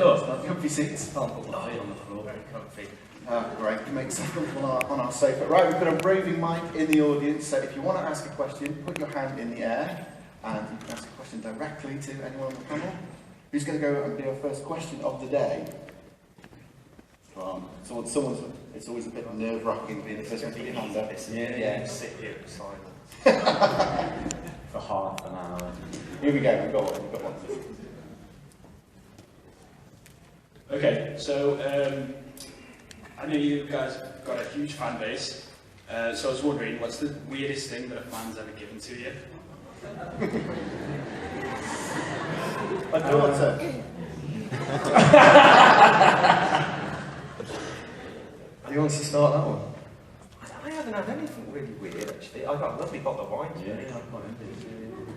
up. Comfy seats. Can't put my feet on the floor. Very comfy. Great, can make some on our sofa. Right, we've got a roving mic in the audience, so if you want to ask a question, put your hand in the air, and you can ask a question directly to anyone on the panel. Who's going to go and be our first question of the day? It's always a bit nerve-wracking being the first one to put your hand up. Yeah. Sit here in silence. For half an hour. Here we go, we've got one. Okay, so I know you guys have got a huge fan base, so I was wondering, what's the weirdest thing that a fan's ever given to you? My daughter. Who wants to start that one? I haven't had anything really weird, actually. I got a lovely bottle of wine today. Yeah, I've got it.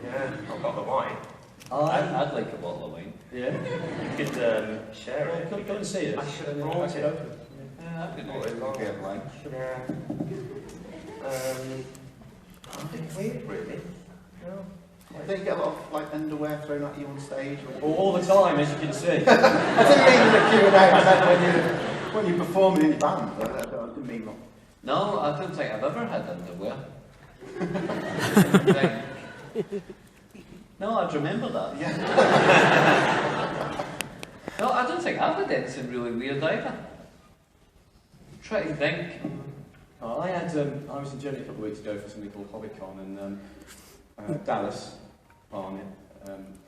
Yeah, I've got the wine. I'd like a bottle of wine. Yeah? You could share it. Come and see us. I should have brought it. Yeah, I'd Brought it along. get wine. Yeah. Nothing weird, really. No. Don't you get a lot of underwear thrown at you on stage? All the time, as you can see. I didn't mean the Q&A, I meant when you're performing in your band. I didn't mean that. No, I don't think I've ever had underwear. No, I'd remember that. Yeah. No, I don't think I've had anything really weird either. Try to think. Oh, I was in Germany a couple of weeks ago for something called HobbitCon, and Dallas Barnett,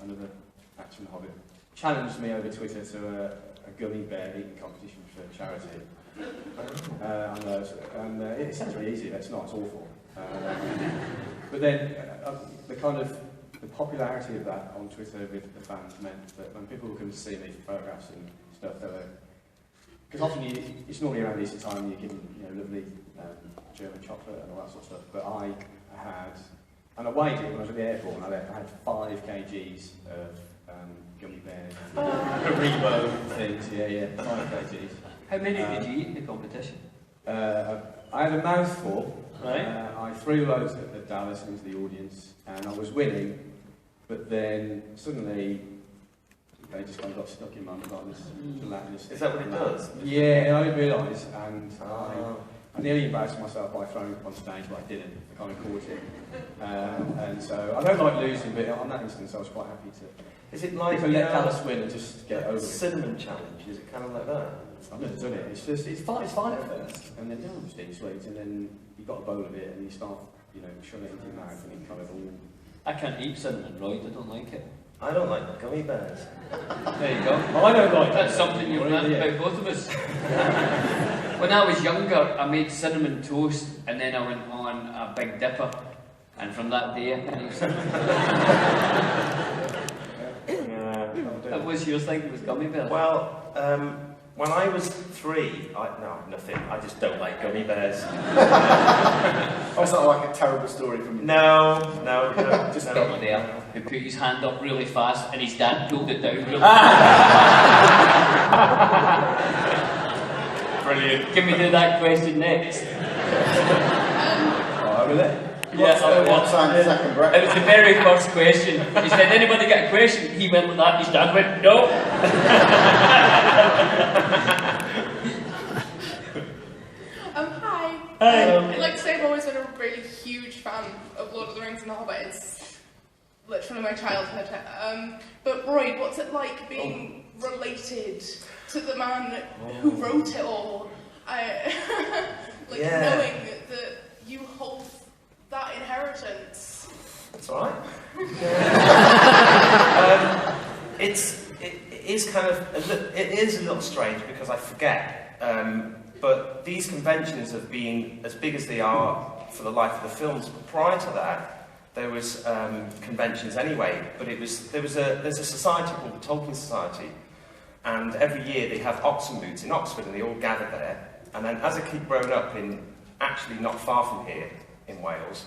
another actor in The Hobbit, challenged me over Twitter to a gummy bear eating competition for charity. And it sounds really easy, it's not, it's awful. But then the popularity of that on Twitter with the fans meant that when people would come to see me for photographs and stuff, they were, because often it's normally around Easter time you're given lovely German chocolate and all that sort of stuff, but I had, and I weighed it when I was at the airport, and I had 5 kgs of gummy bears, Haribo things, 5 kgs. How many did you eat in the competition? I had a mouthful. Right. I threw loads at Dallas into the audience, and I was winning, but then suddenly they just kind of got stuck in my mouth. Is that what it does? Yeah, I didn't realise, and I nearly embarrassed myself by throwing up on stage, but I didn't. I kind of caught it. And so I don't like losing, but on that instance I was quite happy to. Is it like let Dallas win and just get over it? Cinnamon challenge? Is it kind of like that? I've never done it. It's fine at first, and then just eat sweets, and then you got a bowl of it, and you start, shoving it into your mouth, and it kind of all. I can't eat cinnamon, Lloyd, I don't like it. I don't like gummy bears. There you go. I don't like That's something you've learned about both of us. When I was younger, I made cinnamon toast, and then I went on a Big Dipper, and from that day I can't eat cinnamon. What was your thing with gummy bears? Well, when I was 3, nothing. I just don't like gummy bears. That's not like a terrible story from you. No. Just got there, who put his hand up really fast, and his dad pulled it down really Brilliant. Can we do that question next? What time second break? It was the very first question. He said, anybody got a question? He went with that, his dad went, no. Hi. Hi. I'd like to say I've always been a really huge fan of Lord of the Rings and The Hobbit. It's literally my childhood. But Roy, what's it like being related to the man who wrote it all? Knowing that you hold that inheritance. That's all right. It is a little strange because I forget. But these conventions have been as big as they are for the life of the films. But prior to that, there was conventions anyway. But there's a society called the Tolkien Society, and every year they have Oxen Boots in Oxford, and they all gather there. And then, as a kid growing up in actually not far from here in Wales,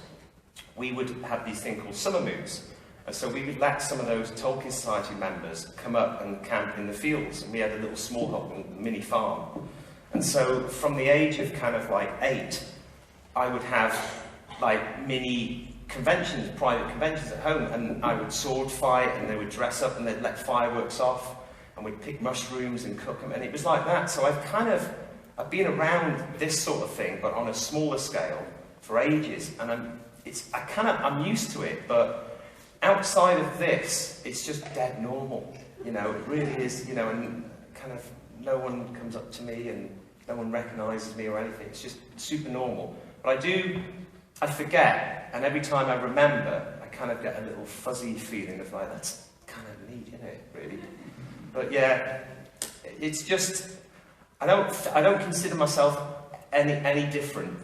we would have these things called summer moods. And so we would let some of those Tolkien Society members come up and camp in the fields, and we had a little small hut, a mini farm. And so from the age of kind of like 8, I would have like mini conventions, private conventions at home, and I would sword fight, and they would dress up and they'd let fireworks off. and we'd pick mushrooms and cook them, and it was like that. So I've been around this sort of thing, but on a smaller scale for ages, and I'm used to it, but outside of this, it's just dead normal. You know, it really is, you know, and kind of no one comes up to me and no one recognises me or anything. It's just super normal. But I forget, and every time I remember, I kind of get a little fuzzy feeling of like, that's kind of neat, isn't it, really? But yeah, it's just, I don't consider myself any different.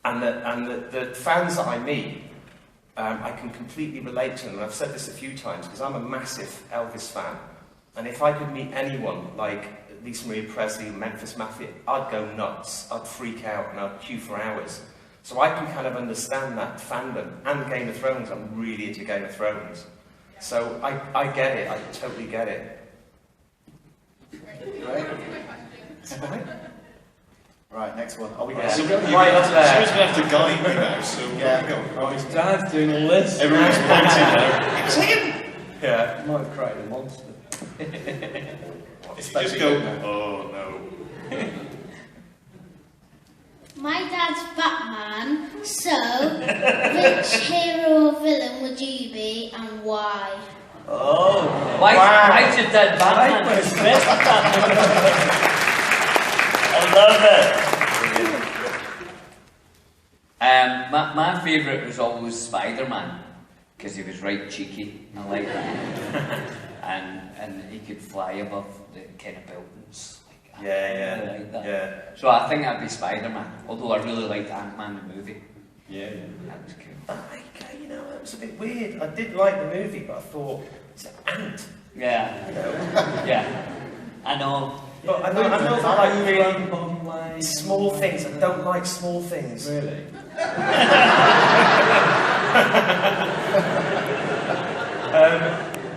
And the fans that I meet, I can completely relate to them. And I've said this a few times, because I'm a massive Elvis fan. And if I could meet anyone like Lisa Marie Presley, Memphis Mafia, I'd go nuts. I'd freak out and I'd queue for hours. So I can kind of understand that fandom. And Game of Thrones, I'm really into Game of Thrones. So I get it, I totally get it. Right. Right, next one. Are we Yeah. going? Right up there. Someone's going to have to guide me now, so Yeah. go. Oh, his dad's doing all this. Everyone's pointing now. It's him! Yeah. He might have created a monster. If you just go, oh no. My dad's Batman, so which hero or villain would you be and why? Oh, why's your dad Batman? I love it. My favourite was always Spider-Man, because he was right cheeky. I like that. and he could fly above the kind of buildings. Like, I really like that. Yeah. So I think I'd be Spider-Man, although I really liked Ant-Man the movie. Yeah. That was cool. You know, that was a bit weird. I did like the movie, but I thought, it's an ant. Yeah. You know? Yeah. I know. But I know that like really small things. I don't like small things. Really?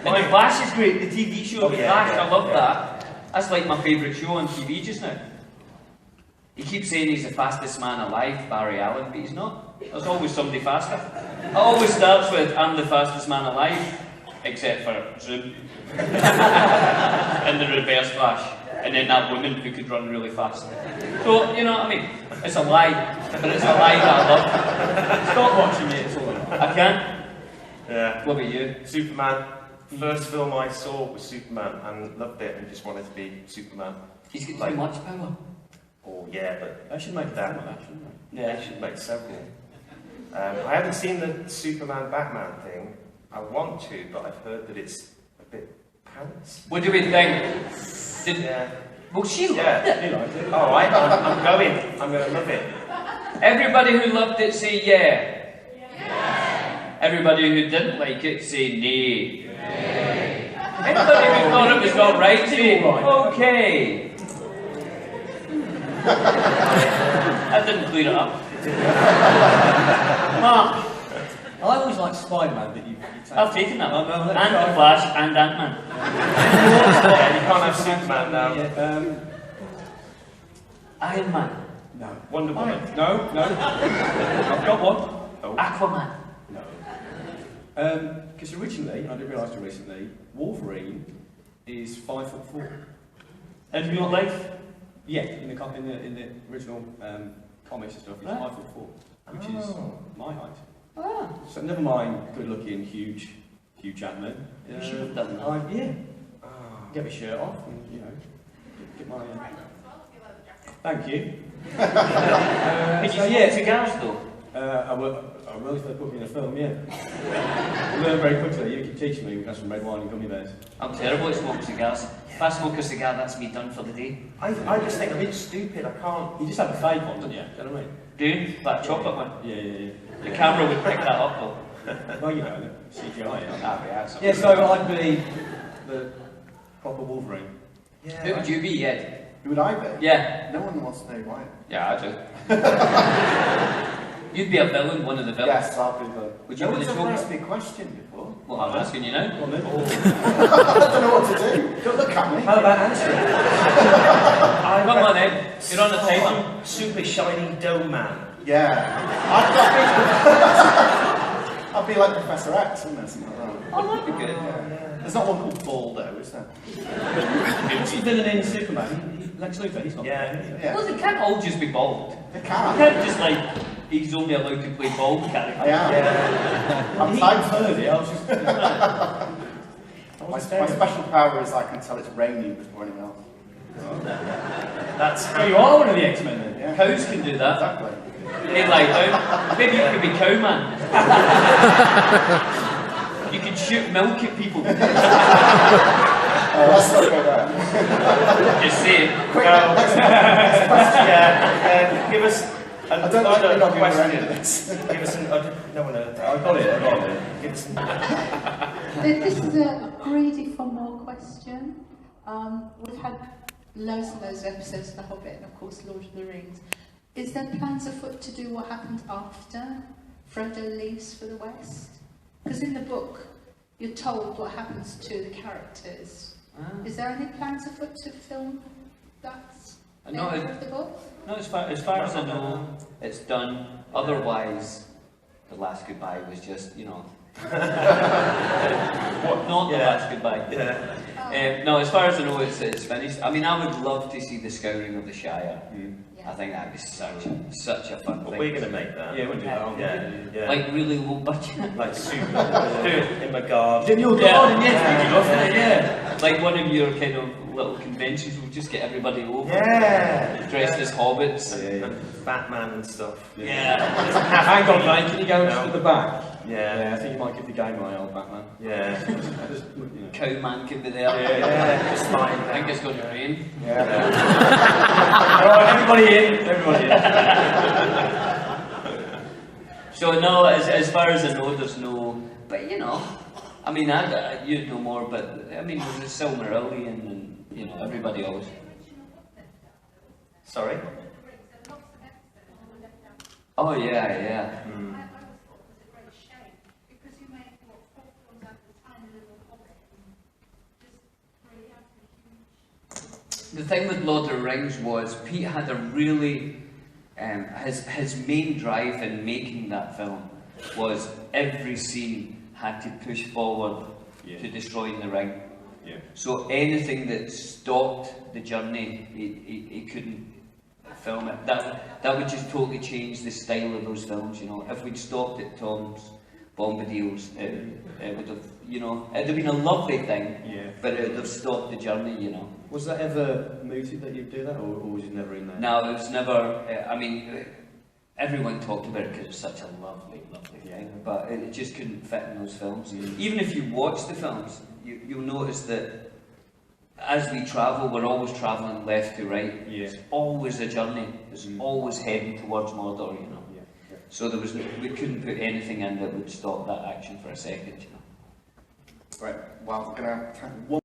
And The Flash is great, the TV show, The Flash, I love yeah. that. That's like my favourite show on TV just now. He keeps saying he's the fastest man alive, Barry Allen, but he's not. There's always somebody faster. It always starts with, I'm the fastest man alive, except for Zoom. And the reverse Flash. And then that woman who could run really fast. So, you know what I mean? It's a lie, but it's a lie that I love. Stop watching it, it's all right. I can. Yeah. What about you? Superman. First film I saw was Superman and loved it and just wanted to be Superman. He's got too much power. Oh yeah, but I should make that that one, shouldn't I? yeah, I should make several. I haven't seen the Superman Batman thing. I want to, but I've heard that it's a bit pants. What do we think? Yeah. Well, she loved Yeah. it. You liked it? All right, I'm going. I'm going to love it. Everybody who loved it, say yeah. Everybody who didn't like it, say nay. Anybody who thought it was not right, say okay. That didn't clear it up. Mark, I always liked Spider-Man, but you I've taken that one. No, no, And no. The Flash and Ant-Man. Yeah, you can't have Superman now. Yeah, Iron Man. no. Wonder Woman. No. I've got one. Aquaman. No. Because originally, I didn't realise till recently, Wolverine is 5'4". In real life? Yeah, in the original comics and stuff, he's 5'4", which is my height. Ah. So never mind good-looking, huge Ant-Man. You should have done that. Yeah. Get my shirt off and, you know, get my... Thank you. Did you yeah. cigars though? I will if they put me in a film, yeah. I learn very quickly. You keep teaching me, we can have some red wine and gummy bears. I'm terrible at smoking cigars. If I smoke a cigar, that's me done for the day. I just think I'm a bit stupid. I can't. You just have a fake one, don't you? Do you know what I mean? Do you? That chocolate one? Yeah. The camera would pick that up though. Well, you know, CGI, yeah. Yeah, So I'd be the proper Wolverine. Yeah. Who would you be, Ed? Who would I be? Yeah. No one wants to know why. Yeah, I do. You'd be a villain, one of the villains. Yes, I'll be the... Would you no be one's the ever Joker? asked me a question before. Well, I'm asking you now. Go on then. I don't know what to do. Don't look at me. How about answering? Come on, Ed. You're on the timer. Super shiny dough man. Yeah. I'd be like Professor X, wouldn't I? Something like that. Oh, that'd be good. There's not one called Baldo, is there? What's the villain in Superman? Lex Luthor, he's not. Yeah. Well, they can't all just be bald. They You can. can't just like, he's only allowed to play bald characters. I am. I've heard it, I was just... My special power is I can tell it's raining before anyone else. That's Oh, how you are one of the X-Men then? Yeah. Cows can do that. Exactly. They lie down. Maybe you could be Cowman. You can shoot milk at people. Let's not go there. Just say it. Quick, Well, next question. give us I don't like we're not going to question. end this. Give us an no, no. I got it. Give us an This is a greedy for more question. We've had loads and loads of episodes of The Hobbit and of course Lord of the Rings. Is there plans afoot to do what happens after Frodo leaves for the West? Because in the book you're told what happens to the characters. Is there any plans afoot to film that area of the book? No, as far as I know, it's done. Otherwise, the last goodbye was just, you know. Not the last goodbye. yeah. No, as far as I know, it's finished. I mean, I would love to see the scouring of the Shire. I think that would be such a fun But thing. we're going to make that. Yeah, we'll do that. Yeah. Like really low budget. Like super. Do it in my garden. In your garden, yeah. Like one of your kind of little conventions, we'll just get everybody over. Yeah. Dressed as hobbits. And Batman and stuff. Yeah. Hang on, Ryan, can you go just at the back? Yeah. I think you might give the game away, old Batman. Yeah. Just, you know. Cowman could be there. Yeah. It's fine. I think it's going to rain. Alright, everybody in. So no, as far as I know, there's no. But you know, I mean, you'd know more. But I mean, there's Silmarillion and you know everybody else. Sorry. Oh yeah. The thing with Lord of the Rings was Pete had a really his main drive in making that film was every scene had to push forward to destroying the ring. Yeah. So anything that stopped the journey, he couldn't film it. That would just totally change the style of those films. You know, if we'd stopped at Tom's Bombadil's, it would have, you know, it'd have been a lovely thing. Yeah. But it would have stopped the journey. You know. Was that ever mooted that you'd do that, or was it never in there? No, it was never. I mean, everyone talked about it because it was such a lovely thing, but it just couldn't fit in those films. Even if you watch the films, you'll notice that as we travel, we're always travelling left to right. Yeah. It's always a journey. It's always heading towards Mordor, you know. Yeah. So we couldn't put anything in that would stop that action for a second, you know. Right, well, we're going to have one